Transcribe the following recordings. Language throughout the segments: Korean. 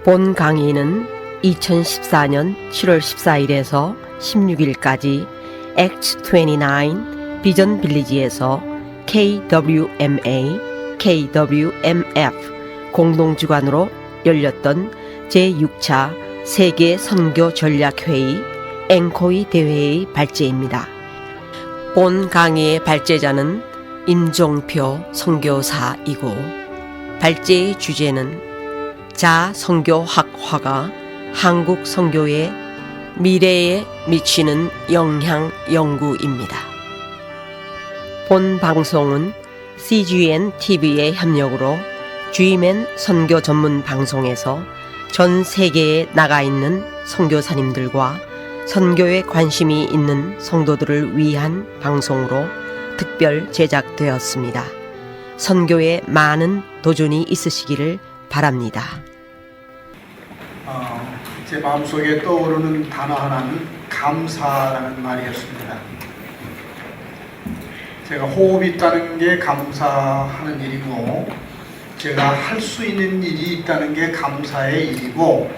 본 강의는 2014년 7월 14일에서 16일까지 X29 비전 빌리지에서 KWMA, KWMF 공동주관으로 열렸던 제6차 세계 선교 전략회의 앵코이 대회의 발제입니다. 본 강의의 발제자는 임종표 선교사이고 발제의 주제는 자선교학화가 한국 선교의 미래에 미치는 영향 연구입니다. 본 방송은 CGN TV의 협력으로 G맨 선교 전문 방송에서 전 세계에 나가 있는 선교사님들과 선교에 관심이 있는 성도들을 위한 방송으로 특별 제작되었습니다. 선교에 많은 도전이 있으시기를 바랍니다. 제 마음속에 떠오르는 단어 하나는 감사라는 말이었습니다. 제가 호흡이 있다는 게 감사하는 일이고, 제가 할 수 있는 일이 있다는 게 감사의 일이고,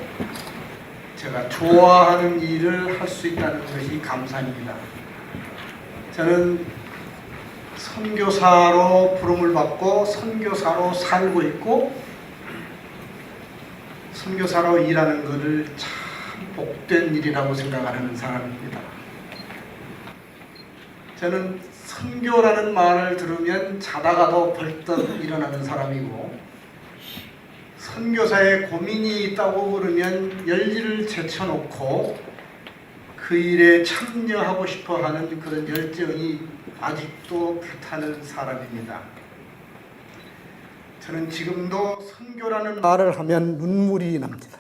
제가 좋아하는 일을 할 수 있다는 것이 감사입니다. 저는 선교사로 부름을 받고 선교사로 살고 있고, 선교사로 일하는 것을 참 복된 일이라고 생각하는 사람입니다. 저는 선교라는 말을 들으면 자다가도 벌떡 일어나는 사람이고, 선교사에 고민이 있다고 그러면 열일을 제쳐놓고 그 일에 참여하고 싶어하는 그런 열정이 아직도 불타는 사람입니다. 저는 지금도 선교라는 말을 하면 눈물이 납니다.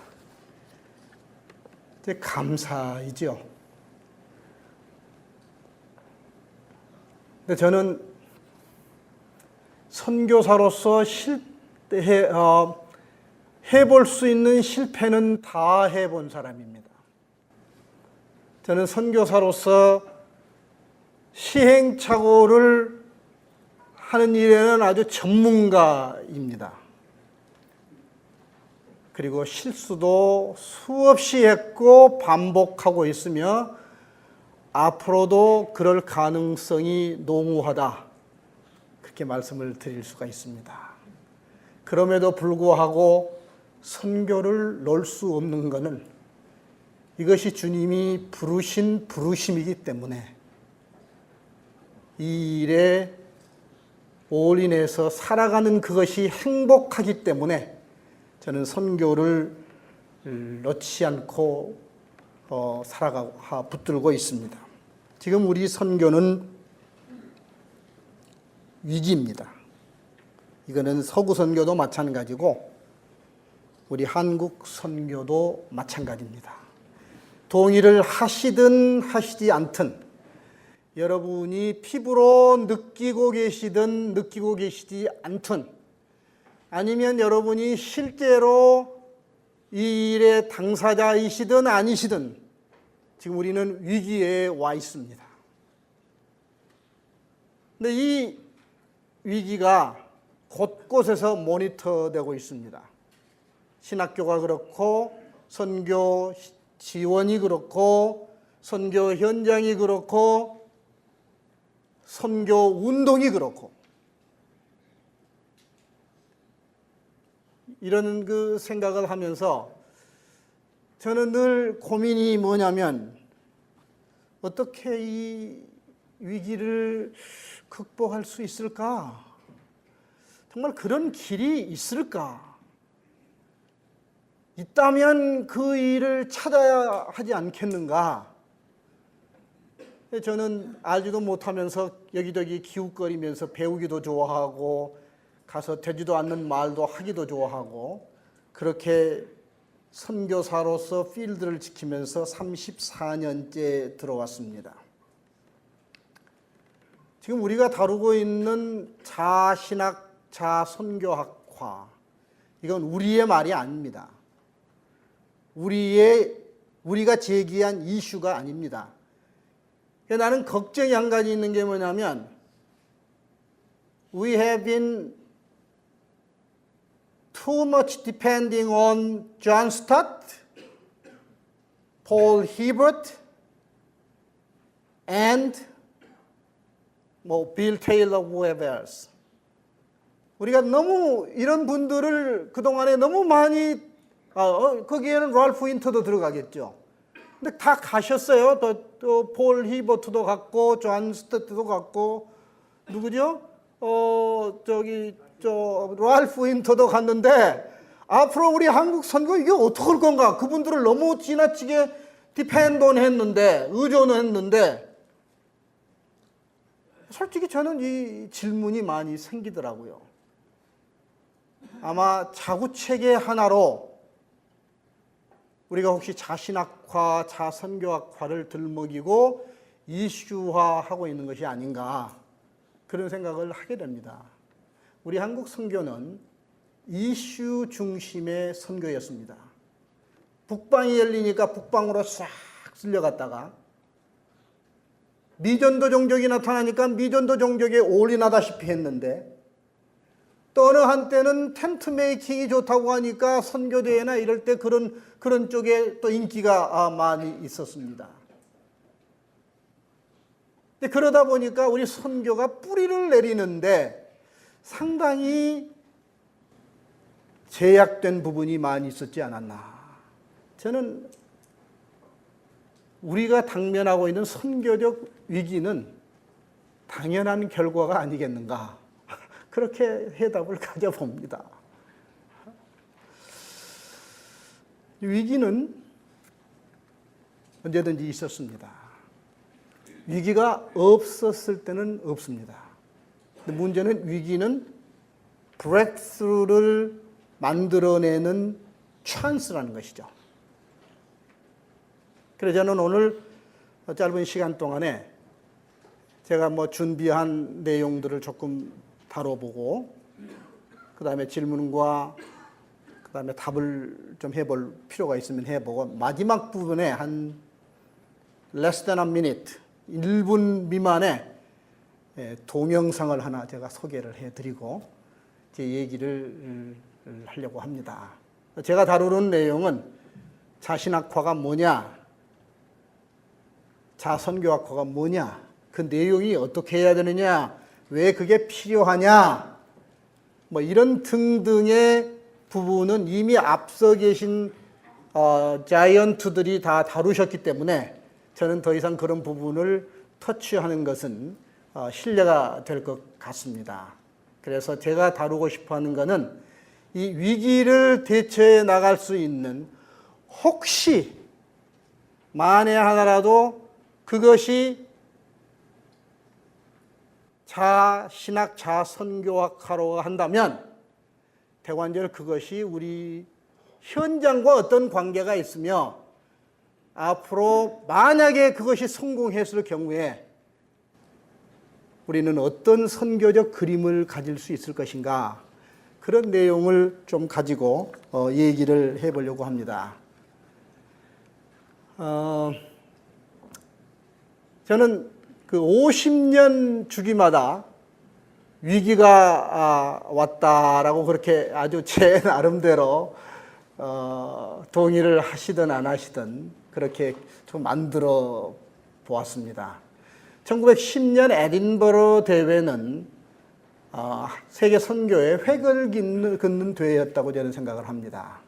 감사이죠. 근데 저는 선교사로서 해볼 수 있는 실패는 다 해본 사람입니다. 저는 선교사로서 시행착오를 하는 일에는 아주 전문가입니다. 그리고 실수도 수없이 했고 반복하고 있으며 앞으로도 그럴 가능성이 농후하다, 그렇게 말씀을 드릴 수가 있습니다. 그럼에도 불구하고 선교를 놓을 수 없는 것은 이것이 주님이 부르신 부르심이기 때문에 이 일에 올인해서 살아가는 그것이 행복하기 때문에 저는 선교를 놓지 않고 붙들고 있습니다. 지금 우리 선교는 위기입니다. 이거는 서구 선교도 마찬가지고 우리 한국 선교도 마찬가지입니다. 동의를 하시든 하시지 않든, 여러분이 피부로 느끼고 계시든 느끼고 계시지 않든, 아니면 여러분이 실제로 이 일의 당사자이시든 아니시든 지금 우리는 위기에 와 있습니다. 근데 이 위기가 곳곳에서 모니터되고 있습니다. 신학교가 그렇고, 선교 지원이 그렇고, 선교 현장이 그렇고, 선교 운동이 그렇고, 이런 그 생각을 하면서 저는 늘 고민이 뭐냐면, 어떻게 이 위기를 극복할 수 있을까? 정말 그런 길이 있을까? 있다면 그 일을 찾아야 하지 않겠는가? 저는 알지도 못하면서 여기저기 기웃거리면서 배우기도 좋아하고, 가서 되지도 않는 말도 하기도 좋아하고, 그렇게 선교사로서 필드를 지키면서 34년째 들어왔습니다. 지금 우리가 다루고 있는 자신학, 자선교학화, 이건 우리의 말이 아닙니다. 우리가 제기한 이슈가 아닙니다. 나는 걱정이 한 가지 있는 게 뭐냐면, we have been too much depending on John Stott, Paul Hiebert, and Bill Taylor, whoever else. 우리가 너무 이런 분들을 그동안에 너무 많이 거기에는 랄프 윈터도 들어가겠죠. 근데 다 가셨어요. 또 폴 히버트도 갔고 존 스토트도 갔고 누구죠? 랄프 윈터도 갔는데 앞으로 우리 한국 선거 이게 어떻게 할 건가? 그분들을 너무 지나치게 디펜던 했는데 의존했는데 솔직히 저는 이 질문이 많이 생기더라고요. 아마 자구체계 하나로 우리가 혹시 자신학화, 자선교학화를 들먹이고 이슈화하고 있는 것이 아닌가 그런 생각을 하게 됩니다. 우리 한국 선교는 이슈 중심의 선교였습니다. 북방이 열리니까 북방으로 싹 쓸려갔다가 미전도 종족이 나타나니까 미전도 종족에 올인하다시피 했는데 또 어느 한때는 텐트 메이킹이 좋다고 하니까 선교대회나 이럴 때 그런 쪽에 또 인기가 많이 있었습니다. 근데 그러다 보니까 우리 선교가 뿌리를 내리는데 상당히 제약된 부분이 많이 있었지 않았나. 저는 우리가 당면하고 있는 선교적 위기는 당연한 결과가 아니겠는가. 그렇게 해답을 가져봅니다. 위기는 언제든지 있었습니다. 위기가 없었을 때는 없습니다. 근데 문제는 위기는 브레이크스루를 만들어내는 찬스라는 것이죠. 그래서 저는 오늘 짧은 시간 동안에 제가 준비한 내용들을 조금 다뤄보고 그 다음에 질문과 그 다음에 답을 좀 해볼 필요가 있으면 해보고 마지막 부분에 한 less than a minute 1분 미만의 동영상을 하나 제가 소개를 해드리고 제 얘기를 하려고 합니다. 제가 다루는 내용은 자신학화가 뭐냐, 자선교학화가 뭐냐, 그 내용이 어떻게 해야 되느냐, 왜 그게 필요하냐, 이런 등등의 부분은 이미 앞서 계신 자이언트들이 다 다루셨기 때문에 저는 더 이상 그런 부분을 터치하는 것은 신뢰가 될 것 같습니다. 그래서 제가 다루고 싶어 하는 것은 이 위기를 대처해 나갈 수 있는 혹시 만에 하나라도 그것이 자신학, 자선교학하러 한다면 대관절 그것이 우리 현장과 어떤 관계가 있으며 앞으로 만약에 그것이 성공했을 경우에 우리는 어떤 선교적 그림을 가질 수 있을 것인가 그런 내용을 좀 가지고 얘기를 해보려고 합니다. 저는 그 50년 주기마다 위기가 왔다라고 그렇게 아주 제 나름대로 동의를 하시든 안 하시든 그렇게 좀 만들어 보았습니다. 1910년 에딘버러 대회는 세계 선교의 획을 긋는 대회였다고 저는 생각을 합니다.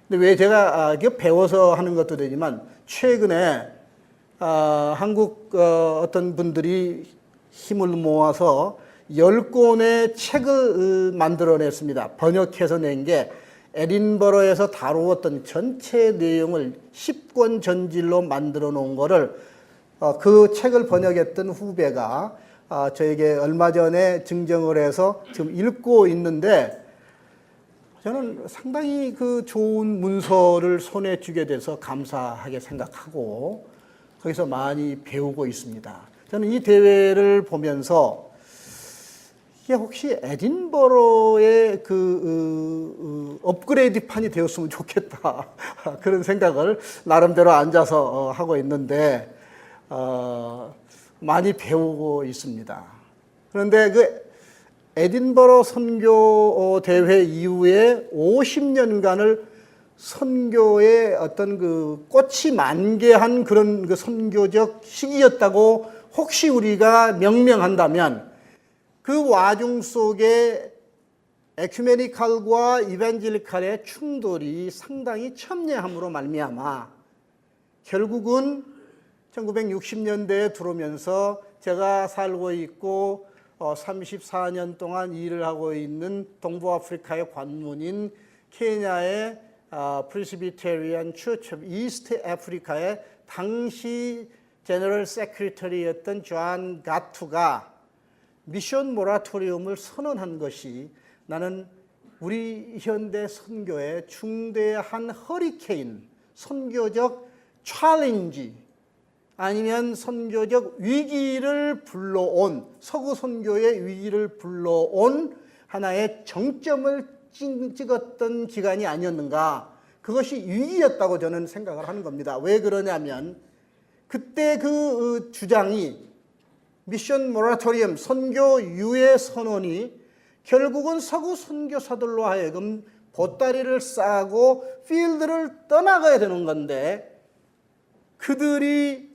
근데 왜 제가 배워서 하는 것도 되지만 최근에 한국 어떤 분들이 힘을 모아서 10권의 책을 만들어냈습니다. 번역해서 낸 게 에딘버러에서 다루었던 전체 내용을 10권 전질로 만들어 놓은 거를 그 책을 번역했던 후배가 저에게 얼마 전에 증정을 해서 지금 읽고 있는데 저는 상당히 그 좋은 문서를 손에 쥐게 돼서 감사하게 생각하고 거기서 많이 배우고 있습니다. 저는 이 대회를 보면서 이게 혹시 에딘버러의 그 업그레이드판이 되었으면 좋겠다 그런 생각을 나름대로 앉아서 하고 있는데 많이 배우고 있습니다. 그런데 그 에딘버러 선교 대회 이후에 50년간을 선교의 어떤 그 꽃이 만개한 그런 그 선교적 시기였다고 혹시 우리가 명명한다면, 그 와중 속에 에큐메니칼과 이벤젤리칼의 충돌이 상당히 첨예함으로 말미암아 결국은 1960년대에 들어오면서 제가 살고 있고 34년 동안 일을 하고 있는 동부아프리카의 관문인 케냐의 프레스비테리안 처치 오브 이스트 아프리카의 당시 제너럴 세크리터리였던 존 가투가 미션 모라토리움을 선언한 것이 나는 우리 현대 선교의 중대한 허리케인, 선교적 챌린지 아니면 선교적 위기를 불러온, 서구 선교의 위기를 불러온 하나의 정점을 찍었던 기간이 아니었는가. 그것이 위기였다고 저는 생각을 하는 겁니다. 왜 그러냐면 그때 그 주장이 미션 모라토리엄, 선교 유예 선언이 결국은 서구 선교사들로 하여금 보따리를 싸고 필드를 떠나가야 되는 건데, 그들이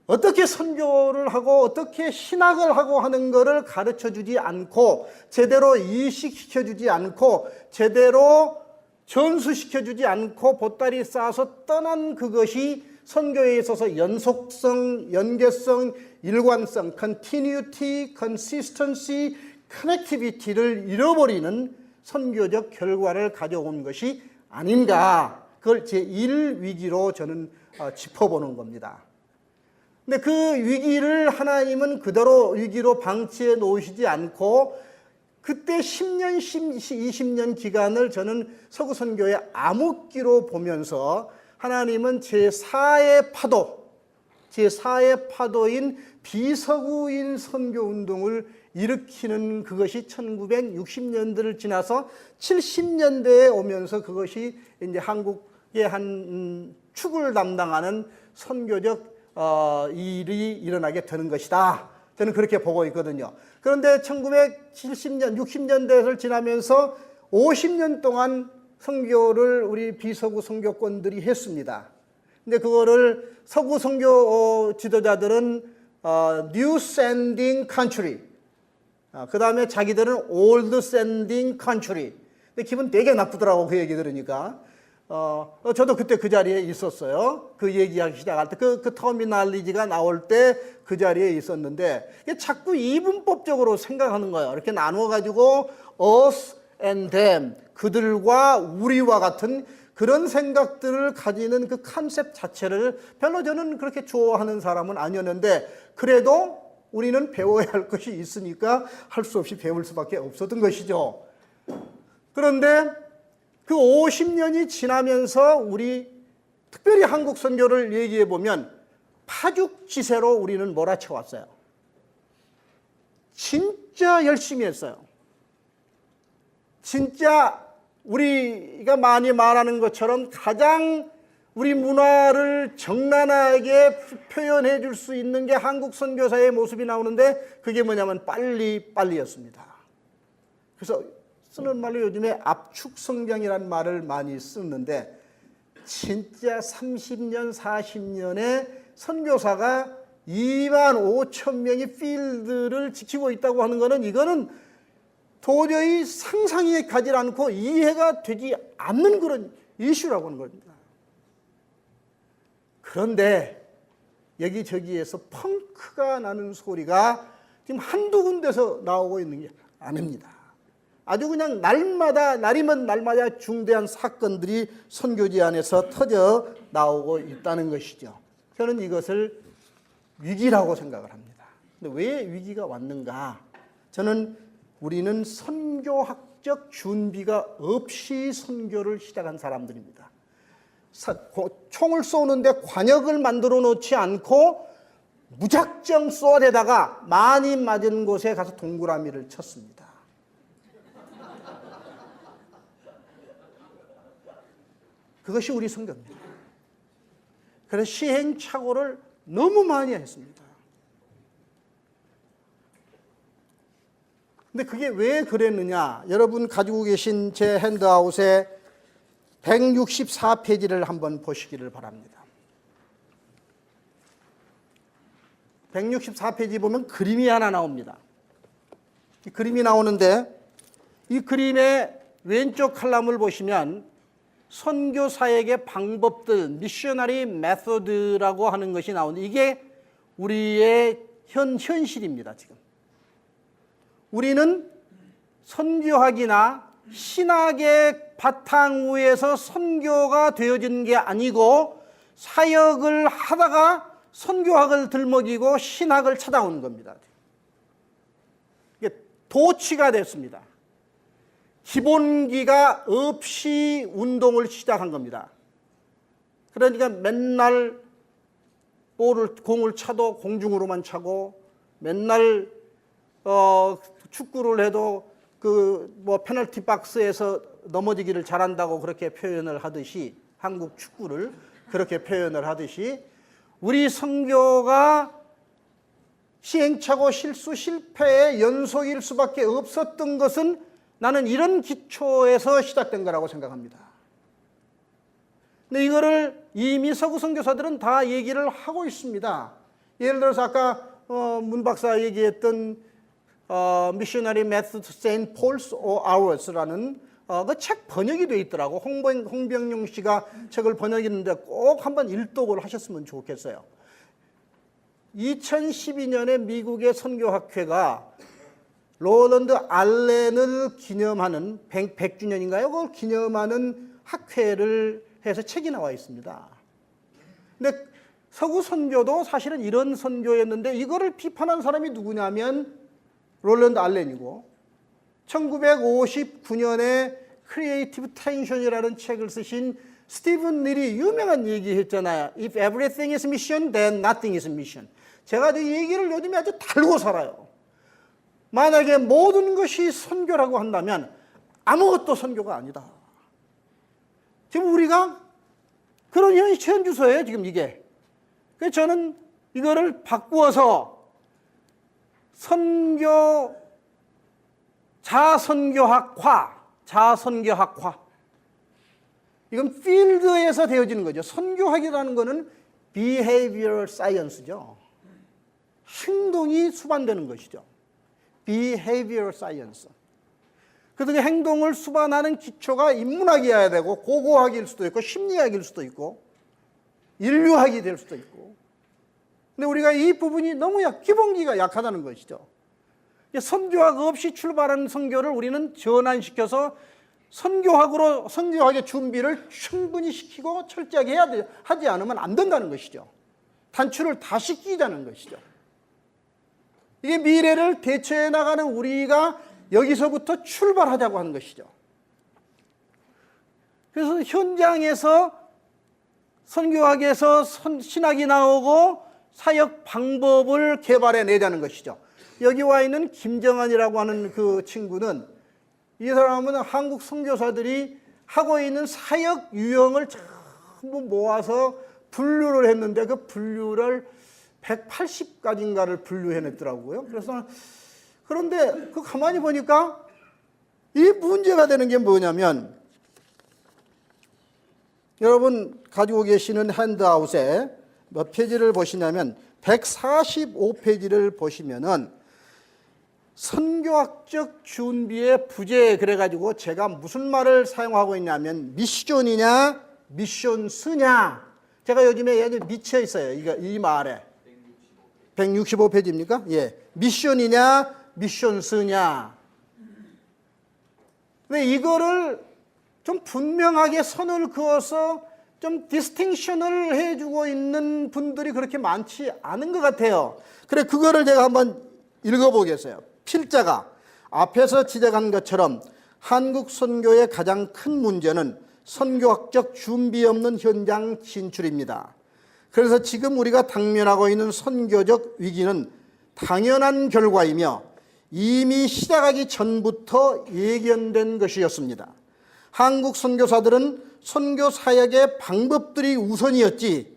어떻게 선교를 하고 어떻게 신학을 하고 하는 것을 가르쳐 주지 않고, 제대로 이식시켜 주지 않고, 제대로 전수시켜 주지 않고 보따리 싸서 떠난 그것이 선교에 있어서 연속성, 연계성, 일관성, continuity, consistency, connectivity를 잃어버리는 선교적 결과를 가져온 것이 아닌가. 그걸 제1위기로 저는 짚어보는 겁니다. 근데 그 위기를 하나님은 그대로 위기로 방치해 놓으시지 않고 그때 10년, 20년 기간을 저는 서구 선교의 암흑기로 보면서 하나님은 제4의 파도, 제4의 파도인 비서구인 선교 운동을 일으키는 그것이 1960년대를 지나서 70년대에 오면서 그것이 이제 한국의 한 축을 담당하는 선교적 일이 일어나게 되는 것이다. 저는 그렇게 보고 있거든요. 그런데 1970년, 60년대를 지나면서 50년 동안 선교를 우리 비서구 선교권들이 했습니다. 근데 그거를 서구 선교 지도자들은 New Sending Country, 그 다음에 자기들은 Old Sending Country. 근데 기분 되게 나쁘더라고, 그 얘기 들으니까. 저도 그때 그 자리에 있었어요. 그 얘기하기 시작할 때, 그 터미널리지가 나올 때 그 자리에 있었는데, 자꾸 이분법적으로 생각하는 거예요. 이렇게 나누어가지고, us and them, 그들과 우리와 같은 그런 생각들을 가지는 그 컨셉 자체를 별로 저는 그렇게 좋아하는 사람은 아니었는데, 그래도 우리는 배워야 할 것이 있으니까 할 수 없이 배울 수밖에 없었던 것이죠. 그런데 그 50년이 지나면서 우리 특별히 한국 선교를 얘기해 보면 파죽지세로 우리는 몰아쳐 왔어요. 진짜 열심히 했어요. 진짜 우리가 많이 말하는 것처럼 가장 우리 문화를 적나라하게 표현해 줄 수 있는 게 한국 선교사의 모습이 나오는데, 그게 뭐냐면 빨리였습니다. 그래서 쓰는 말로 요즘에 압축성장이라는 말을 많이 쓰는데, 진짜 30년, 40년의 선교사가 2만 5천 명의 필드를 지키고 있다고 하는 것은, 이거는 도저히 상상이 가지 않고 이해가 되지 않는 그런 이슈라고 하는 겁니다. 그런데 여기저기에서 펑크가 나는 소리가 지금 한두 군데서 나오고 있는 게 아닙니다. 아주 그냥 날이면 날마다 중대한 사건들이 선교지 안에서 터져 나오고 있다는 것이죠. 저는 이것을 위기라고 생각을 합니다. 근데 왜 위기가 왔는가? 저는 우리는 선교학적 준비가 없이 선교를 시작한 사람들입니다. 총을 쏘는데 관역을 만들어 놓지 않고 무작정 쏘아대다가 많이 맞은 곳에 가서 동그라미를 쳤습니다. 그것이 우리 선교입니다. 그래서 시행착오를 너무 많이 했습니다. 근데 그게 왜 그랬느냐? 여러분 가지고 계신 제 핸드아웃에 164페이지를 한번 보시기를 바랍니다. 164페이지 보면 그림이 하나 나옵니다. 이 그림이 나오는데 이 그림의 왼쪽 칼럼을 보시면 선교사역의 방법들, 미셔너리 메소드라고 하는 것이 나오는데 이게 우리의 현실입니다. 지금 우리는 선교학이나 신학의 바탕 위에서 선교가 되어진 게 아니고 사역을 하다가 선교학을 들먹이고 신학을 찾아오는 겁니다. 이게 도취가 됐습니다. 기본기가 없이 운동을 시작한 겁니다. 그러니까 맨날 공을 차도 공중으로만 차고 맨날 축구를 해도 페널티 박스에서 넘어지기를 잘한다고 그렇게 표현을 하듯이 한국 축구를 그렇게 표현을 하듯이 우리 선교가 시행착오 실수 실패의 연속일 수밖에 없었던 것은 나는 이런 기초에서 시작된 거라고 생각합니다. 근데 이거를 이미 서구 선교사들은 다 얘기를 하고 있습니다. 예를 들어서 아까 문 박사 얘기했던 Missionary Methods St. Paul's or Ours라는 그 책 번역이 돼 있더라고. 홍병용 씨가 책을 번역했는데 꼭 한번 일독을 하셨으면 좋겠어요. 2012년에 미국의 선교학회가 로런드 알렌을 기념하는 100주년인가요? 그걸 기념하는 학회를 해서 책이 나와 있습니다. 근데 서구 선교도 사실은 이런 선교였는데 이거를 비판한 사람이 누구냐면 롤런드 알렌이고 1959년에 크리에이티브 텐션이라는 책을 쓰신 스티븐 닐이 유명한 얘기 했잖아요. If everything is mission, then nothing is mission. 제가 이 얘기를 요즘에 아주 달고 살아요. 만약에 모든 것이 선교라고 한다면 아무것도 선교가 아니다. 지금 우리가 그런 현주소예요, 지금 이게. 그래서 저는 이거를 바꾸어서 선교, 자선교학화. 이건 필드에서 되어지는 거죠. 선교학이라는 거는 behavioral science죠. 행동이 수반되는 것이죠. behavioral science. 그래서 행동을 수반하는 기초가 인문학이어야 되고 고고학일 수도 있고 심리학일 수도 있고 인류학이 될 수도 있고. 근데 우리가 이 부분이 너무 기본기가 약하다는 것이죠. 선교학 없이 출발하는 선교를 우리는 전환시켜서 선교학의 준비를 충분히 시키고 철저하게 하지 않으면 안 된다는 것이죠. 단추를 다 시키자는 것이죠. 이게 미래를 대처해 나가는 우리가 여기서부터 출발하자고 하는 것이죠. 그래서 현장에서 선교학에서 신학이 나오고 사역 방법을 개발해 내자는 것이죠. 여기 와 있는 김정환이라고 하는 그 친구는 이 사람은 한국 선교사들이 하고 있는 사역 유형을 전부 모아서 분류를 했는데 그 분류를 180가지인가를 분류해냈더라고요. 그래서 그런데 그 가만히 보니까 이 문제가 되는 게 뭐냐면 여러분 가지고 계시는 핸드아웃에 몇 페이지를 보시냐면 145페이지를 보시면은 선교학적 준비의 부재 그래가지고 제가 무슨 말을 사용하고 있냐면 미션이냐 미션스냐 제가 요즘에 얘기 미쳐 있어요. 이 말에 165페이지입니까? 예, 미션이냐 미션스냐. 근데 이거를 좀 분명하게 선을 그어서 좀 디스팅션을 해주고 있는 분들이 그렇게 많지 않은 것 같아요. 그래 그거를 제가 한번 읽어보겠어요. 필자가 앞에서 지적한 것처럼 한국 선교의 가장 큰 문제는 선교학적 준비 없는 현장 진출입니다. 그래서 지금 우리가 당면하고 있는 선교적 위기는 당연한 결과이며 이미 시작하기 전부터 예견된 것이었습니다. 한국 선교사들은 선교 사역의 방법들이 우선이었지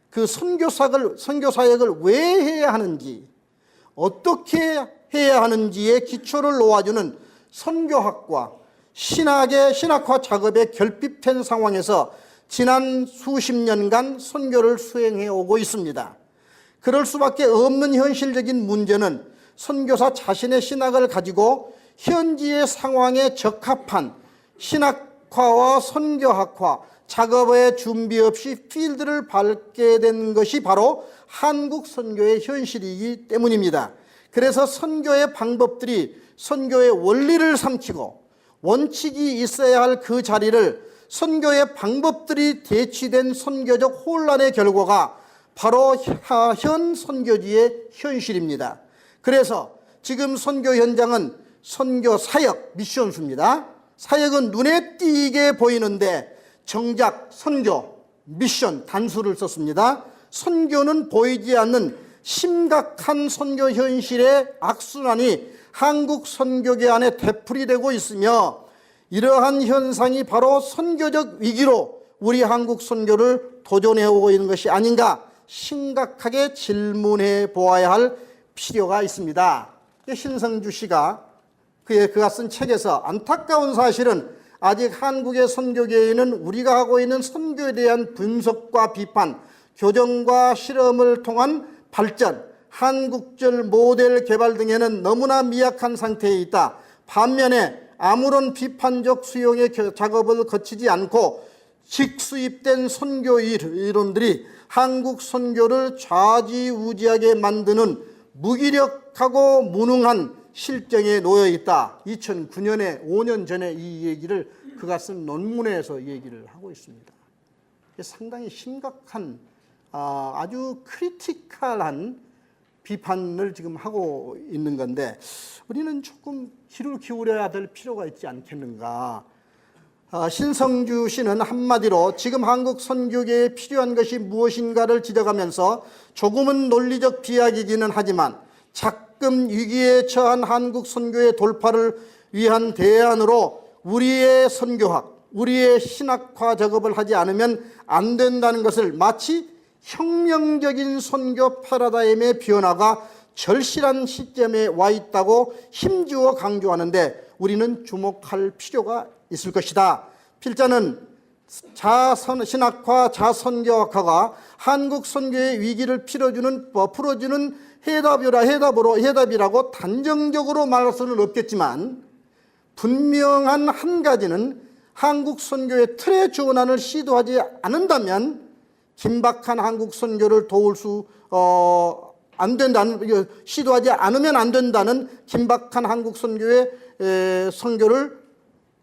그 선교 사역을 왜 해야 하는지 어떻게 해야 하는지의 기초를 놓아주는 선교학과 신학화 작업에 결핍된 상황에서 지난 수십 년간 선교를 수행해 오고 있습니다. 그럴 수밖에 없는 현실적인 문제는 선교사 자신의 신학을 가지고 현지의 상황에 적합한 신학화와 선교학화 작업의 준비 없이 필드를 밟게 된 것이 바로 한국 선교의 현실이기 때문입니다. 그래서 선교의 방법들이 선교의 원리를 삼키고 원칙이 있어야 할 그 자리를 선교의 방법들이 대치된 선교적 혼란의 결과가 바로 현 선교지의 현실입니다. 그래서 지금 선교 현장은 선교 사역, 미션수입니다. 사역은 눈에 띄게 보이는데 정작 선교, 미션, 단수를 썼습니다. 선교는 보이지 않는 심각한 선교 현실의 악순환이 한국 선교계 안에 되풀이되고 있으며 이러한 현상이 바로 선교적 위기로 우리 한국 선교를 도전해 오고 있는 것이 아닌가 심각하게 질문해 보아야 할 필요가 있습니다. 신성주 씨가 그가 쓴 책에서 안타까운 사실은 아직 한국의 선교계에는 우리가 하고 있는 선교에 대한 분석과 비판, 교정과 실험을 통한 발전, 한국절 모델 개발 등에는 너무나 미약한 상태에 있다. 반면에 아무런 비판적 수용의 작업을 거치지 않고 직수입된 선교 이론들이 한국 선교를 좌지우지하게 만드는 무기력하고 무능한 실정에 놓여 있다. 2009년에 5년 전에 이 얘기를 그가 쓴 논문에서 얘기를 하고 있습니다. 상당히 심각한 아주 크리티컬한 비판을 지금 하고 있는 건데 우리는 조금 귀를 기울여야 될 필요가 있지 않겠는가. 신성주 씨는 한마디로 지금 한국 선교계에 필요한 것이 무엇인가를 지적하면서 조금은 논리적 비약이기는 하지만 자금 위기에 처한 한국 선교의 돌파를 위한 대안으로 우리의 선교학, 우리의 신학화 작업을 하지 않으면 안 된다는 것을 마치 혁명적인 선교 패러다임의 변화가 절실한 시점에 와 있다고 힘주어 강조하는데 우리는 주목할 필요가 있을 것이다. 필자는 신학화, 자선교학화가 한국 선교의 위기를 풀어주는 해답이라고 단정적으로 말할 수는 없겠지만 분명한 한 가지는 한국 선교의 틀의 전환을 시도하지 않는다면 긴박한 한국 선교를 도울 수 안 된다는, 시도하지 않으면 안 된다는 긴박한 한국 선교의 선교를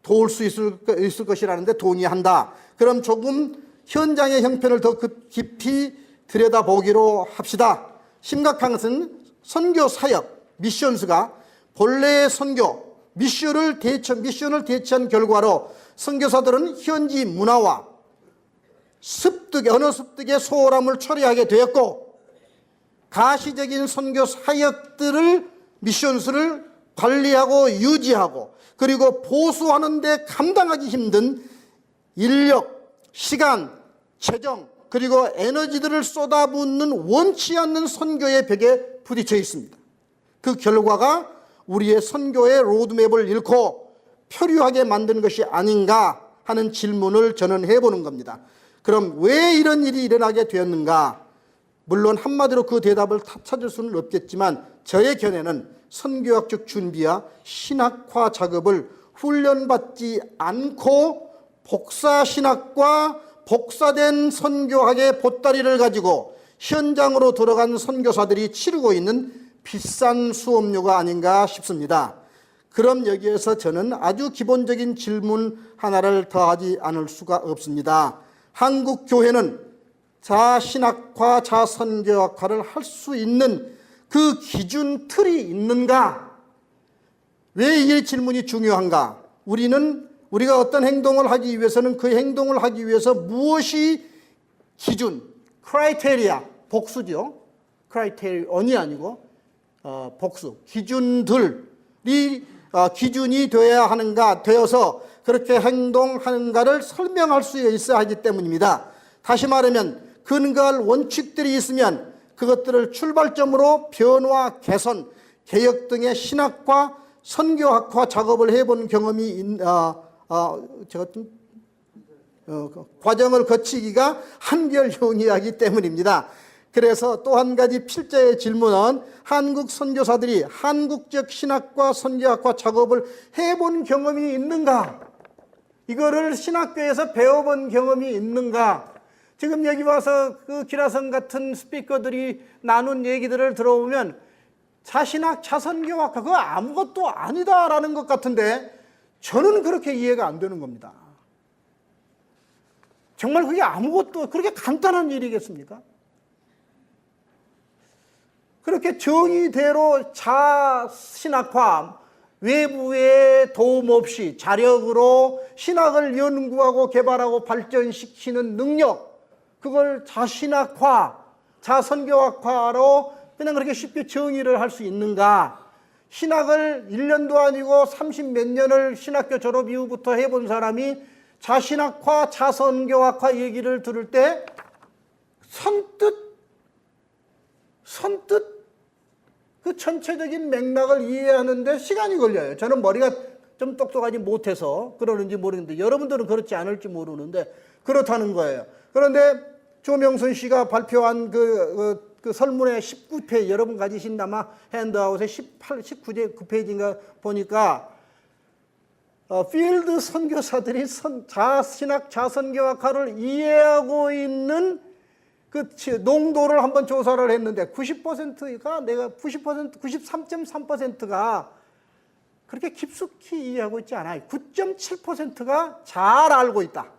도울 수 있을 것이라는데 동의한다. 그럼 조금 현장의 형편을 더 깊이 들여다보기로 합시다. 심각한 것은 선교 사역, 미션스가 본래의 선교, 미션을 대체한 결과로 선교사들은 현지 문화와 언어 습득의 소홀함을 처리하게 되었고 가시적인 선교 사역들을 미션스를 관리하고 유지하고 그리고 보수하는 데 감당하기 힘든 인력, 시간, 재정 그리고 에너지들을 쏟아붓는 원치 않는 선교의 벽에 부딪혀 있습니다. 그 결과가 우리의 선교의 로드맵을 잃고 표류하게 만드는 것이 아닌가 하는 질문을 저는 해보는 겁니다. 그럼 왜 이런 일이 일어나게 되었는가? 물론 한마디로 그 대답을 찾을 수는 없겠지만 저의 견해는 선교학적 준비와 신학화 작업을 훈련받지 않고 복사신학과 복사된 선교학의 보따리를 가지고 현장으로 들어간 선교사들이 치르고 있는 비싼 수업료가 아닌가 싶습니다. 그럼 여기에서 저는 아주 기본적인 질문 하나를 더하지 않을 수가 없습니다. 한국 교회는 자신학화, 자선교학화를 할 수 있는 그 기준 틀이 있는가? 왜 이 질문이 중요한가? 우리가 어떤 행동을 하기 위해서는 그 행동을 하기 위해서 무엇이 기준, 크라이테리아, 복수죠. 크라이테리언이 아니고 복수, 기준들이 기준이 되어야 하는가, 되어서 그렇게 행동하는가를 설명할 수 있어야 하기 때문입니다. 다시 말하면 근거할 원칙들이 있으면 그것들을 출발점으로 변화, 개선, 개역 등의 신학과 선교학과 작업을 해본 경험이 제가 좀 과정을 거치기가 한결용이하기 때문입니다. 그래서 또 한 가지 필자의 질문은 한국 선교사들이 한국적 신학과 선교학과 작업을 해본 경험이 있는가? 이거를 신학교에서 배워본 경험이 있는가? 지금 여기 와서 그 기라성 같은 스피커들이 나눈 얘기들을 들어보면 자신학, 자선교학과 그거 아무것도 아니다라는 것 같은데 저는 그렇게 이해가 안 되는 겁니다. 정말 그게 아무것도 그렇게 간단한 일이겠습니까? 그렇게 정의대로 자신학화, 외부의 도움 없이 자력으로 신학을 연구하고 개발하고 발전시키는 능력, 그걸 자신학화, 자선교학화로 그냥 그렇게 쉽게 정의를 할 수 있는가? 신학을 1년도 아니고 30 몇 년을 신학교 졸업 이후부터 해본 사람이 자신학화, 자선교학화 얘기를 들을 때 선뜻 그 전체적인 맥락을 이해하는데 시간이 걸려요. 저는 머리가 좀 똑똑하지 못해서 그러는지 모르겠는데 여러분들은 그렇지 않을지 모르는데 그렇다는 거예요. 그런데 조명순 씨가 발표한 그 설문의 19페이지, 여러분 가지신 아마 핸드아웃에 19페이지인가 보니까 필드 선교사들이 자신학, 자선교학화를 이해하고 있는 그 농도를 한번 조사를 했는데 90%가 93.3%가 그렇게 깊숙이 이해하고 있지 않아요. 9.7%가 잘 알고 있다.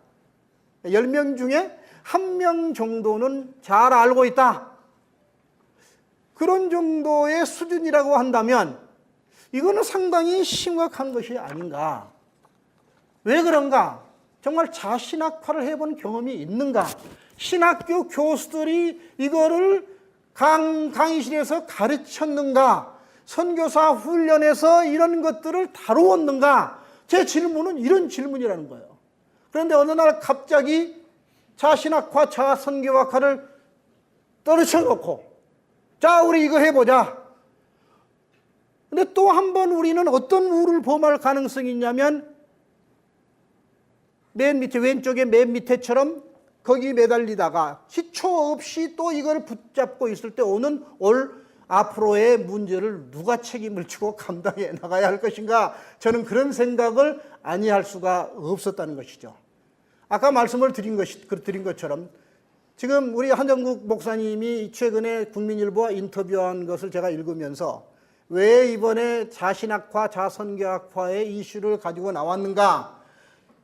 10명 중에 1명 정도는 잘 알고 있다. 그런 정도의 수준이라고 한다면 이거는 상당히 심각한 것이 아닌가. 왜 그런가? 정말 자신학화를 해본 경험이 있는가? 신학교 교수들이 이거를 강의실에서 가르쳤는가? 선교사 훈련에서 이런 것들을 다루었는가? 제 질문은 이런 질문이라는 거예요. 그런데 어느 날 갑자기 자신학화, 자선교학화를 떨어쳐놓고 자, 우리 이거 해보자. 근데 또 한 번 우리는 어떤 우를 범할 가능성이 있냐면 맨 밑에, 왼쪽에 맨 밑에처럼 거기 매달리다가 시초 없이 또 이걸 붙잡고 있을 때 오는 앞으로의 문제를 누가 책임을 지고 감당해 나가야 할 것인가? 저는 그런 생각을 아니할 수가 없었다는 것이죠. 아까 말씀을 드린 것처럼 지금 우리 한정국 목사님이 최근에 국민일보와 인터뷰한 것을 제가 읽으면서 왜 이번에 자신학화, 자선교학화의 이슈를 가지고 나왔는가?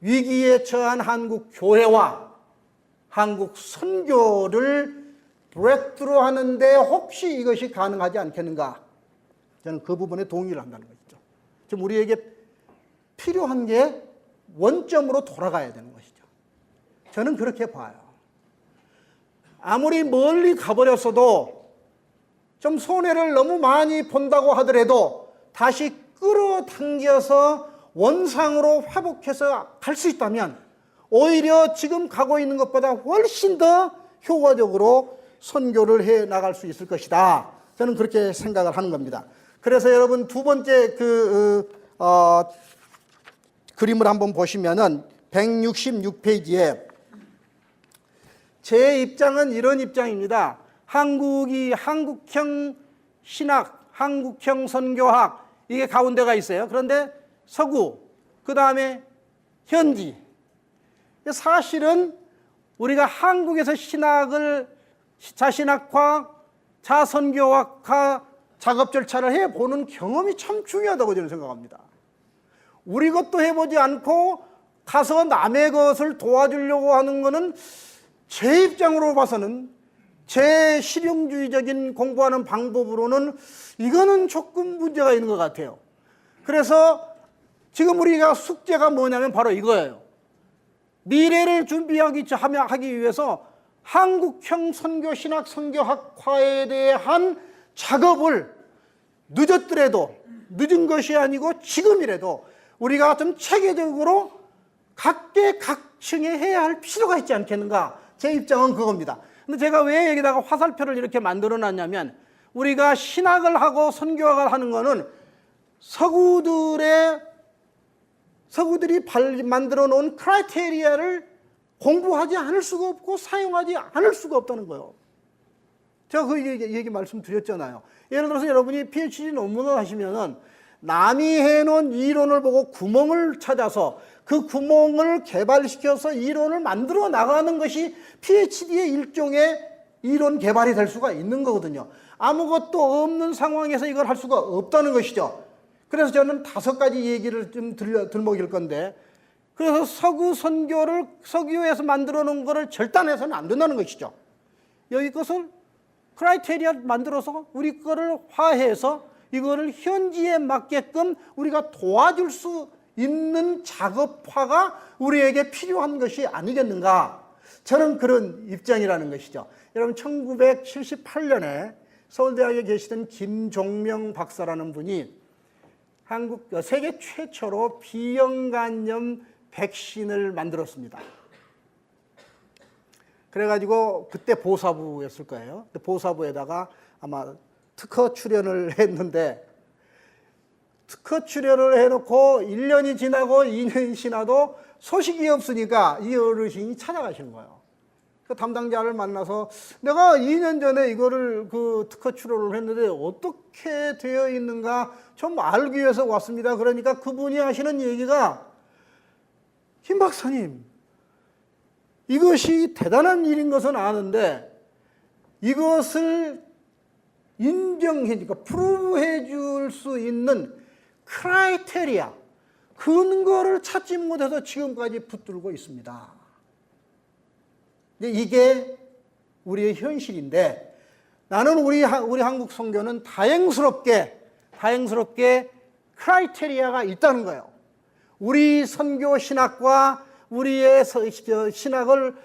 위기에 처한 한국 교회와 한국 선교를 브레이크트루 하는데 혹시 이것이 가능하지 않겠는가? 저는 그 부분에 동의를 한다는 것이죠. 지금 우리에게 필요한 게 원점으로 돌아가야 되는 것이죠. 저는 그렇게 봐요. 아무리 멀리 가버렸어도 좀 손해를 너무 많이 본다고 하더라도 다시 끌어당겨서 원상으로 회복해서 갈 수 있다면 오히려 지금 가고 있는 것보다 훨씬 더 효과적으로 선교를 해 나갈 수 있을 것이다. 저는 그렇게 생각을 하는 겁니다. 그래서 여러분 두 번째 그림을 한번 보시면은 166페이지에 제 입장은 이런 입장입니다. 한국형 신학, 한국형 선교학 이게 가운데가 있어요. 그런데 서구, 그 다음에 현지. 사실은 우리가 한국에서 신학을 자신학화, 자선교학화 작업 절차를 해보는 경험이 참 중요하다고 저는 생각합니다. 우리 것도 해보지 않고 가서 남의 것을 도와주려고 하는 것은 제 입장으로 봐서는 제 실용주의적인 공부하는 방법으로는 이거는 조금 문제가 있는 것 같아요. 그래서 지금 우리가 숙제가 뭐냐면 바로 이거예요. 미래를 준비하기 위해서 한국형 선교, 신학, 선교학화에 대한 작업을 늦었더라도, 늦은 것이 아니고 지금이라도 우리가 좀 체계적으로 각계각층에 해야 할 필요가 있지 않겠는가? 제 입장은 그겁니다. 근데 제가 왜 여기다가 화살표를 이렇게 만들어 놨냐면 우리가 신학을 하고 선교학을 하는 것은 서구들이 만들어 놓은 크라이테리아를 공부하지 않을 수가 없고 사용하지 않을 수가 없다는 거예요. 제가 그 얘기 말씀드렸잖아요. 예를 들어서 여러분이 PhD 논문을 하시면은 남이 해놓은 이론을 보고 구멍을 찾아서 그 구멍을 개발시켜서 이론을 만들어 나가는 것이 PhD의 일종의 이론 개발이 될 수가 있는 거거든요. 아무것도 없는 상황에서 이걸 할 수가 없다는 것이죠. 그래서 저는 5가지 얘기를 좀 들먹일 건데, 그래서 서구 선교를 서구에서 만들어 놓은 거를 절단해서는 안 된다는 것이죠. 여기 것을 크라이테리아 만들어서 우리 거를 화해해서 이거를 현지에 맞게끔 우리가 도와줄 수 있는 작업화가 우리에게 필요한 것이 아니겠는가. 저는 그런 입장이라는 것이죠. 여러분 1978년에 서울대학에 계시던 김종명 박사라는 분이 세계 최초로 비형간염 백신을 만들었습니다. 그래가지고 그때 보사부였을 거예요. 보사부에다가 아마 특허 출연을 했는데, 특허 출연을 해놓고 1년이 지나고 2년이 지나도 소식이 없으니까 이 어르신이 찾아가시는 거예요. 그 담당자를 만나서 내가 2년 전에 이거를 그 특허 출연을 했는데 어떻게 되어 있는가 좀 알기 위해서 왔습니다. 그러니까 그분이 하시는 얘기가, 김 박사님, 이것이 대단한 일인 것은 아는데 이것을 인정해주니까 프루브해 줄 수 있는 크라이테리아, 근거를 찾지 못해서 지금까지 붙들고 있습니다. 이게 우리의 현실인데, 나는 우리 한국 선교는 다행스럽게 크라이테리아가 있다는 거예요. 우리 선교 신학과 우리의 신학을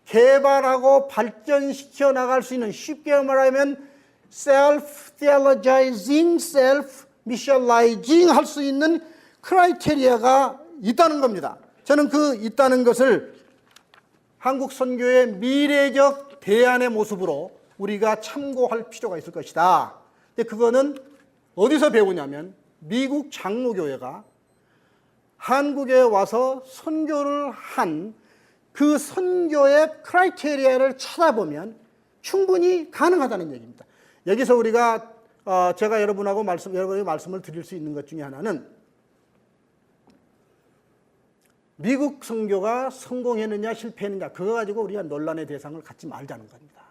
개발하고 발전시켜 나갈 수 있는, 쉽게 말하면 self-theologizing, self-missionizing 할 수 있는 크라이테리아가 있다는 겁니다. 저는 그 있다는 것을 한국 선교의 미래적 대안의 모습으로 우리가 참고할 필요가 있을 것이다. 근데 그거는 어디서 배우냐면, 미국 장로교회가 한국에 와서 선교를 한 그 선교의 크라이테리아를 찾아보면 충분히 가능하다는 얘기입니다. 여기서 우리가 제가 여러분에게 말씀을 드릴 수 있는 것 중에 하나는, 미국 선교가 성공했느냐 실패했느냐 그거 가지고 우리가 논란의 대상을 갖지 말자는 겁니다.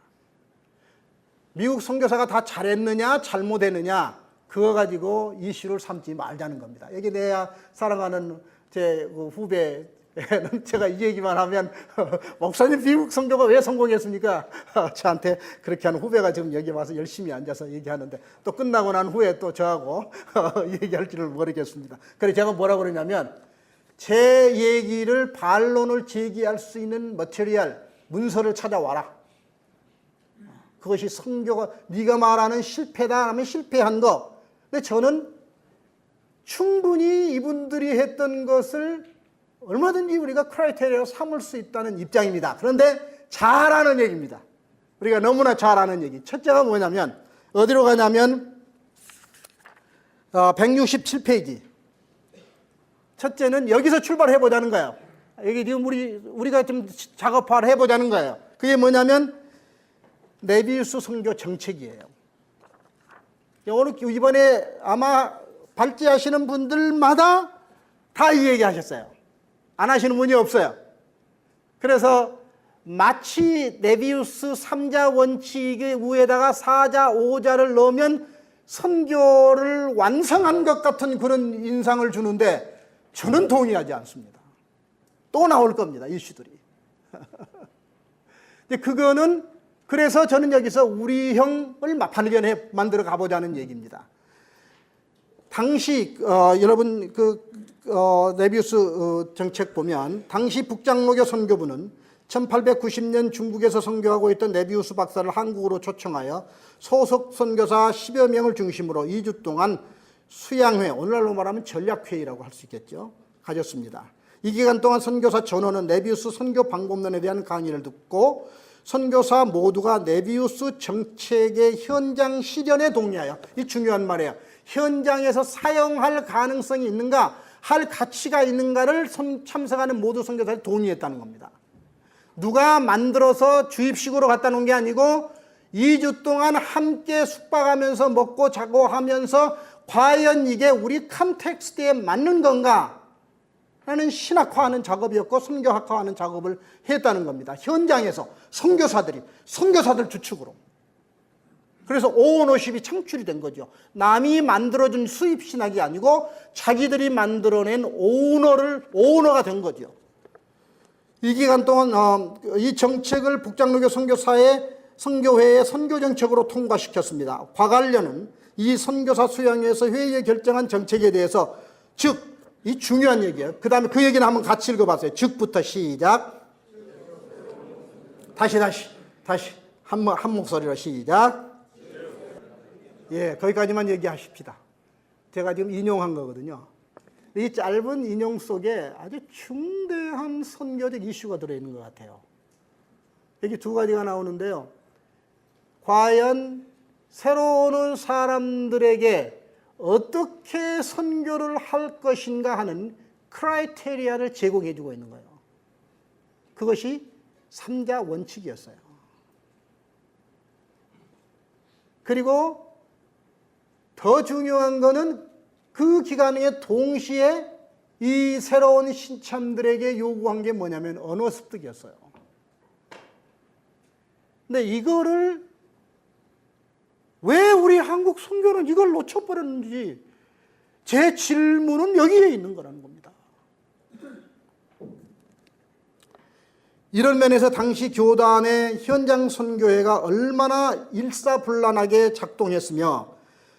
미국 선교사가 다 잘했느냐 잘못했느냐 그거 가지고 이슈를 삼지 말자는 겁니다. 여기 내가 사랑하는 제 후배는 제가 이 얘기만 하면 목사님 미국 선교가 왜 성공했습니까? 저한테 그렇게 하는 후배가 지금 여기 와서 열심히 앉아서 얘기하는데, 또 끝나고 난 후에 또 저하고 얘기할지를 모르겠습니다. 그래서 제가 뭐라고 그러냐면, 제 얘기를 반론을 제기할 수 있는 머티리얼, 문서를 찾아와라. 그것이 선교가 네가 말하는 실패다 하면 실패한 거. 근데 저는 충분히 이분들이 했던 것을 얼마든지 우리가 크라이테리아로 삼을 수 있다는 입장입니다. 그런데 잘하는 얘기입니다. 우리가 너무나 잘하는 얘기. 첫째가 뭐냐면, 어디로 가냐면 167페이지. 첫째는 여기서 출발해 보자는 거예요. 여기 지금 우리가 좀 작업화를 해 보자는 거예요. 그게 뭐냐면 네비우스 선교 정책이에요. 오늘 이번에 아마 발제하시는 분들마다 다 이 얘기 하셨어요. 안 하시는 분이 없어요. 그래서 마치 네비우스 3자 원칙의 위에다가 4자, 5자를 넣으면 선교를 완성한 것 같은 그런 인상을 주는데, 저는 동의하지 않습니다. 또 나올 겁니다, 이슈들이. 그거는, 그래서 저는 여기서 우리형을 반전해 만들어 가보자는 얘기입니다. 당시 여러분 네비우스 정책 보면, 당시 북장로교 선교부는 1890년 중국에서 선교하고 있던 네비우스 박사를 한국으로 초청하여 소속 선교사 10여 명을 중심으로 2주 동안 수양회, 오늘날로 말하면 전략회의라고 할 수 있겠죠, 가졌습니다. 이 기간 동안 선교사 전원은 네비우스 선교 방법론에 대한 강의를 듣고 선교사 모두가 네비우스 정책의 현장 실현에 동의하여, 이 중요한 말이에요. 현장에서 사용할 가능성이 있는가, 할 가치가 있는가를 참석하는 모두 선교사들이 동의했다는 겁니다. 누가 만들어서 주입식으로 갖다 놓은 게 아니고 2주 동안 함께 숙박하면서 먹고 자고 하면서 과연 이게 우리 컨텍스트에 맞는 건가 라는 신학화하는 작업이었고 선교학화하는 작업을 했다는 겁니다. 현장에서 선교사들 주축으로. 그래서 오너십이 창출이 된 거죠. 남이 만들어준 수입 신학이 아니고 자기들이 만들어낸 오너가 된 거죠. 이 기간 동안 이 정책을 북장로교 선교회의 선교 정책으로 통과시켰습니다. 과관련은 이 선교사 수양회에서 회의에 결정한 정책에 대해서, 즉, 이 중요한 얘기예요. 그 다음에 그 얘기는 한번 같이 읽어봤어요. 즉부터 시작. 다시 한 목소리로 시작. 예, 거기까지만 얘기하십시다. 제가 지금 인용한 거거든요. 이 짧은 인용 속에 아주 중대한 선교적 이슈가 들어있는 것 같아요. 여기 두 가지가 나오는데요. 과연 새로 오는 사람들에게 어떻게 선교를 할 것인가 하는 크라이테리아를 제공해 주고 있는 거예요. 그것이 3자 원칙이었어요. 그리고 더 중요한 거는 그 기간에 동시에 이 새로운 신참들에게 요구한 게 뭐냐면 언어 습득이었어요. 근데 이거를 왜 우리 한국 선교는 이걸 놓쳐버렸는지 제 질문은 여기에 있는 거라는 겁니다. 이런 면에서 당시 교단의 현장 선교회가 얼마나 일사불란하게 작동했으며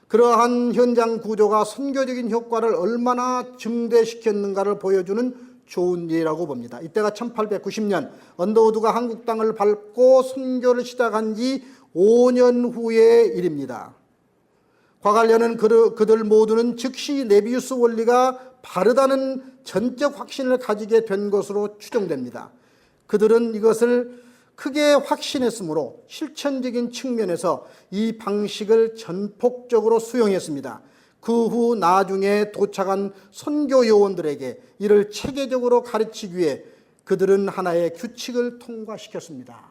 그러한 현장 구조가 선교적인 효과를 얼마나 증대시켰는가를 보여주는 좋은 예라고 봅니다. 이때가 1890년 언더우드가 한국 땅을 밟고 선교를 시작한 지 5년 후의 일입니다. 과관련은 그들 모두는 즉시 네비우스 원리가 바르다는 전적 확신을 가지게 된 것으로 추정됩니다. 그들은 이것을 크게 확신했으므로 실천적인 측면에서 이 방식을 전폭적으로 수용했습니다. 그 후 나중에 도착한 선교 요원들에게 이를 체계적으로 가르치기 위해 그들은 하나의 규칙을 통과시켰습니다.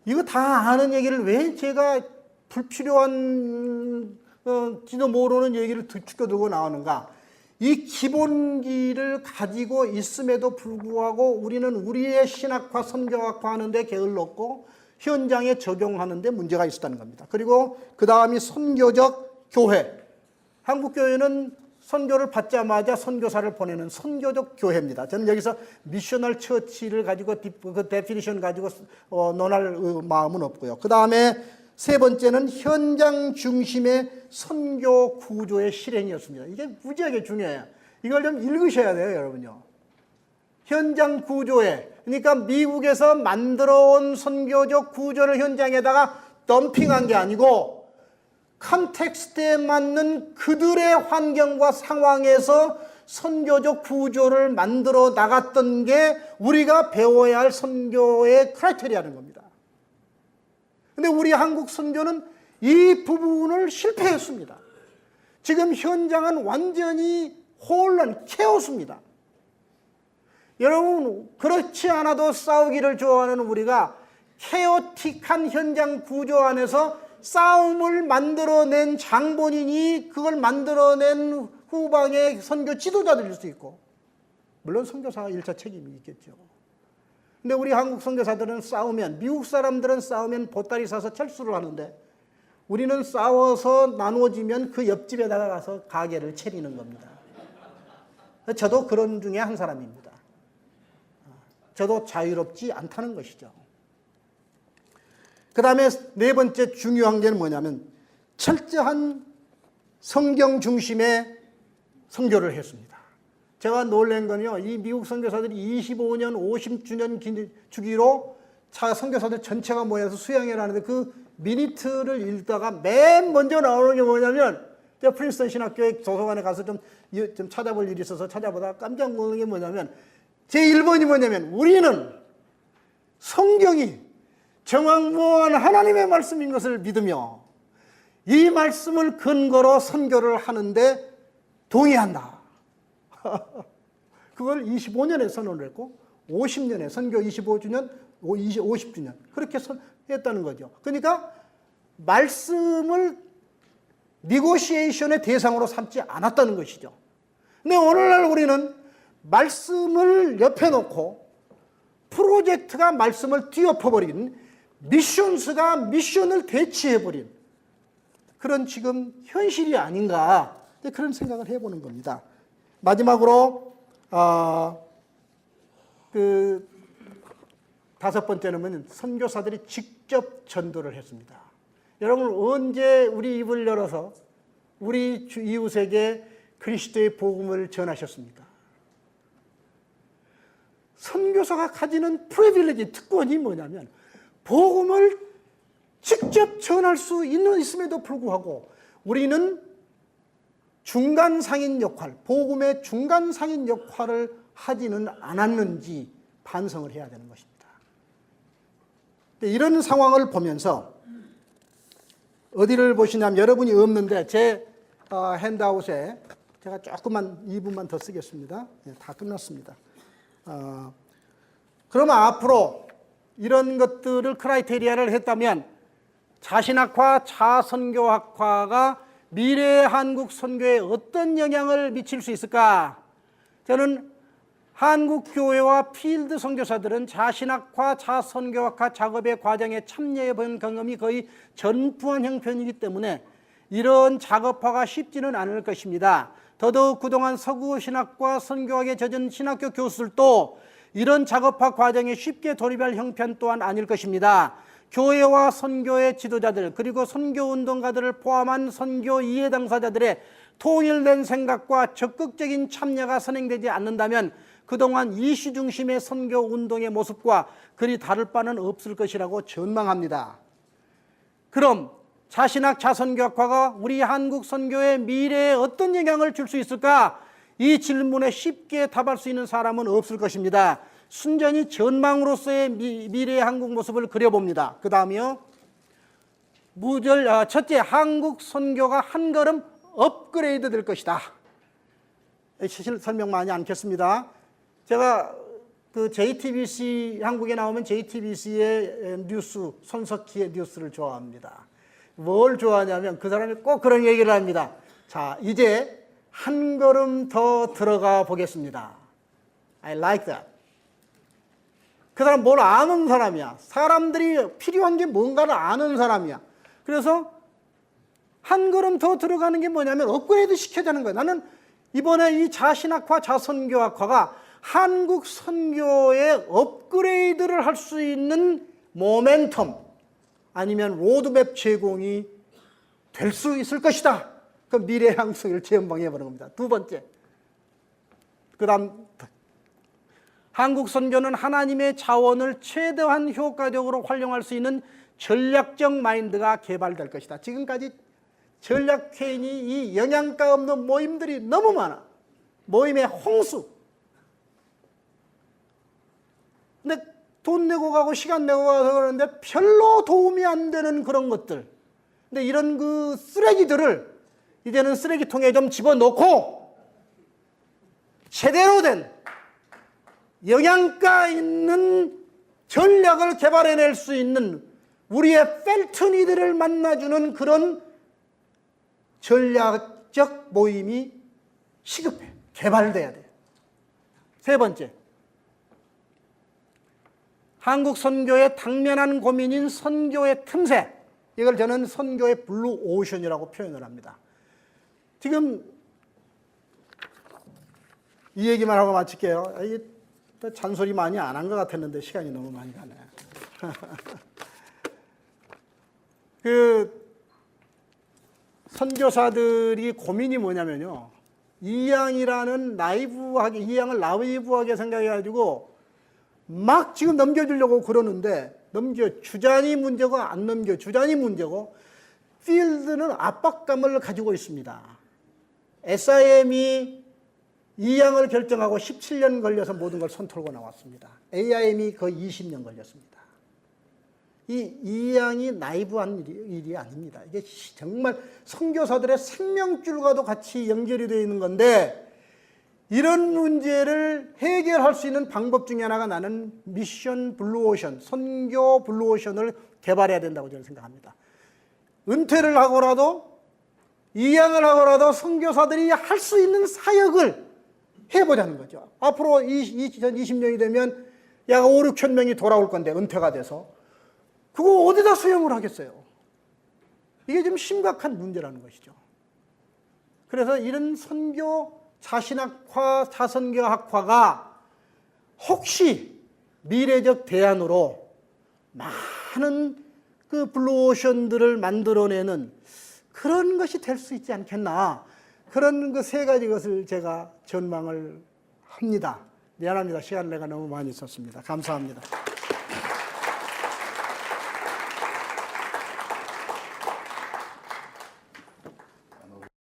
이거 다 아는 얘기를 왜 제가 불필요한 지도 모르는 얘기를 뒤죽여두고 나오는가? 이 기본기를 가지고 있음에도 불구하고 우리는 우리의 신학과 선교학과 하는데 게을렀고 현장에 적용하는데 문제가 있었다는 겁니다. 그리고 그 다음이 선교적 교회. 한국교회는 선교를 받자마자 선교사를 보내는 선교적 교회입니다. 저는 여기서 미셔널 처치를 가지고 그 데피니션 가지고 논할 마음은 없고요. 그 다음에 세 번째는 현장 중심의 선교 구조의 실행이었습니다. 이게 무지하게 중요해요. 이걸 좀 읽으셔야 돼요, 여러분요. 현장 구조에, 그러니까 미국에서 만들어온 선교적 구조를 현장에다가 덤핑한 게 아니고 컨텍스트에 맞는 그들의 환경과 상황에서 선교적 구조를 만들어 나갔던 게 우리가 배워야 할 선교의 크라이테리아는 겁니다. 근데 우리 한국 선교는 이 부분을 실패했습니다. 지금 현장은 완전히 혼란, 케오스입니다. 여러분, 그렇지 않아도 싸우기를 좋아하는 우리가 케오틱한 현장 구조 안에서 싸움을 만들어낸 장본인이 그걸 만들어낸 후방의 선교 지도자들일 수 있고, 물론 선교사가 1차 책임이 있겠죠. 근데 우리 한국 선교사들은 싸우면, 미국 사람들은 싸우면 보따리 싸서 철수를 하는데 우리는 싸워서 나누어지면 그 옆집에다가 가서 가게를 차리는 겁니다. 저도 그런 중에 한 사람입니다. 저도 자유롭지 않다는 것이죠. 그 다음에 네 번째 중요한 게 뭐냐면 철저한 성경 중심의 선교를 했습니다. 제가 놀란 건요, 이 미국 선교사들이 25년 50주년 주기로 선교사들 전체가 모여서 수양회를 하는데 그 미니트를 읽다가 맨 먼저 나오는 게 뭐냐면, 제가 프린스턴 신학교의 도서관에 가서 좀 찾아볼 일이 있어서 찾아보다가 깜짝 놀란 게 뭐냐면, 제 1번이 뭐냐면, 우리는 성경이 정확무한 하나님의 말씀인 것을 믿으며 이 말씀을 근거로 선교를 하는데 동의한다. 그걸 25년에 선언을 했고 50년에 선교 25주년, 50주년 그렇게 했다는 거죠. 그러니까 말씀을 니고시에이션의 대상으로 삼지 않았다는 것이죠. 근데 오늘날 우리는 말씀을 옆에 놓고 프로젝트가 말씀을 뒤엎어버린, 미션스가 미션을 대치해버린 그런 지금 현실이 아닌가, 그런 생각을 해보는 겁니다. 마지막으로 그 다섯 번째는 선교사들이 직접 전도를 했습니다. 여러분, 언제 우리 입을 열어서 우리 이웃에게 그리스도의 복음을 전하셨습니까? 선교사가 가지는 프리빌리지, 특권이 뭐냐면 복음을 직접 전할 수 있음에도 불구하고 우리는 중간상인 역할, 복음의 중간상인 역할을 하지는 않았는지 반성을 해야 되는 것입니다. 이런 상황을 보면서 어디를 보시냐면, 여러분이 없는데 제 핸드아웃에 제가 조금만 2분만 더 쓰겠습니다. 다 끝났습니다. 그러면 앞으로 이런 것들을 크라이테리아를 했다면 자신학과, 자선교학과가 미래의 한국 선교에 어떤 영향을 미칠 수 있을까? 저는 한국 교회와 필드 선교사들은 자신학과, 자선교학과 작업의 과정에 참여해 본 경험이 거의 전부한 형편이기 때문에 이런 작업화가 쉽지는 않을 것입니다. 더더욱 그동안 서구 신학과 선교학에 젖은 신학교 교수들도 이런 작업화 과정에 쉽게 돌입할 형편 또한 아닐 것입니다. 교회와 선교의 지도자들, 그리고 선교운동가들을 포함한 선교 이해 당사자들의 통일된 생각과 적극적인 참여가 선행되지 않는다면 그동안 이슈 중심의 선교운동의 모습과 그리 다를 바는 없을 것이라고 전망합니다. 그럼 자신학 자선교학과가 우리 한국 선교의 미래에 어떤 영향을 줄 수 있을까? 이 질문에 쉽게 답할 수 있는 사람은 없을 것입니다. 순전히 전망으로서의 미래의 한국 모습을 그려봅니다. 그 다음이요. 첫째, 한국 선교가 한 걸음 업그레이드 될 것이다. 설명 많이 않겠습니다. 제가 그 JTBC, 한국에 나오면 JTBC의 뉴스, 손석희의 뉴스를 좋아합니다. 뭘 좋아하냐면 그 사람이 꼭 그런 얘기를 합니다. 자, 이제 한 걸음 더 들어가 보겠습니다. I like that. 그 사람 뭘 아는 사람이야. 사람들이 필요한 게 뭔가를 아는 사람이야. 그래서 한 걸음 더 들어가는 게 뭐냐면 업그레이드 시켜야 되는 거야. 나는 이번에 이 자신학과, 자선교학과가 한국 선교의 업그레이드를 할 수 있는 모멘텀 아니면 로드맵 제공이 될 수 있을 것이다. 그 미래 향수를 전망해 보는 겁니다. 두 번째, 그 다음, 한국 선교는 하나님의 자원을 최대한 효과적으로 활용할 수 있는 전략적 마인드가 개발될 것이다. 지금까지 전략회의니 이 영양가 없는 모임들이 너무 많아. 모임의 홍수. 근데 돈 내고 가고 시간 내고 가서 그러는데 별로 도움이 안 되는 그런 것들. 근데 이런 그 쓰레기들을 이제는 쓰레기통에 좀 집어넣고 제대로 된 영양가 있는 전략을 개발해낼 수 있는 우리의 펠트니들을 만나주는 그런 전략적 모임이 시급해. 개발돼야 돼. 세 번째, 한국 선교의 당면한 고민인 선교의 틈새. 이걸 저는 선교의 블루 오션이라고 표현을 합니다. 지금 이 얘기만 하고 마칠게요. 이게 잔소리 많이 안 한 것 같았는데 시간이 너무 많이 가네. 그 선교사들이 고민이 뭐냐면요. 이양을 나이브하게 생각해가지고 막 지금 넘겨주려고 그러는데 주잔이 문제고 안 주잔이 문제고 필드는 압박감을 가지고 있습니다. SIM이 이양을 결정하고 17년 걸려서 모든 걸 손털고 나왔습니다. AIM이 거의 20년 걸렸습니다. 이 이양이 나이브한 일이 아닙니다. 이게 정말 선교사들의 생명줄과도 같이 연결이 되어 있는 건데, 이런 문제를 해결할 수 있는 방법 중에 하나가 나는 미션 블루오션, 선교 블루오션을 개발해야 된다고 저는 생각합니다. 은퇴를 하고라도, 이양을 하고라도 선교사들이 할 수 있는 사역을 해보자는 거죠. 앞으로 2020년이 되면 약 5, 6천 명이 돌아올 건데, 은퇴가 돼서. 그거 어디다 수용을 하겠어요? 이게 좀 심각한 문제라는 것이죠. 그래서 이런 선교 자신학화, 자선교학화가 혹시 미래적 대안으로 많은 그 블루오션들을 만들어내는 그런 것이 될 수 있지 않겠나. 그런 그 세 가지 것을 제가 전망을 합니다. 미안합니다. 시간 내가 너무 많이 썼습니다. 감사합니다.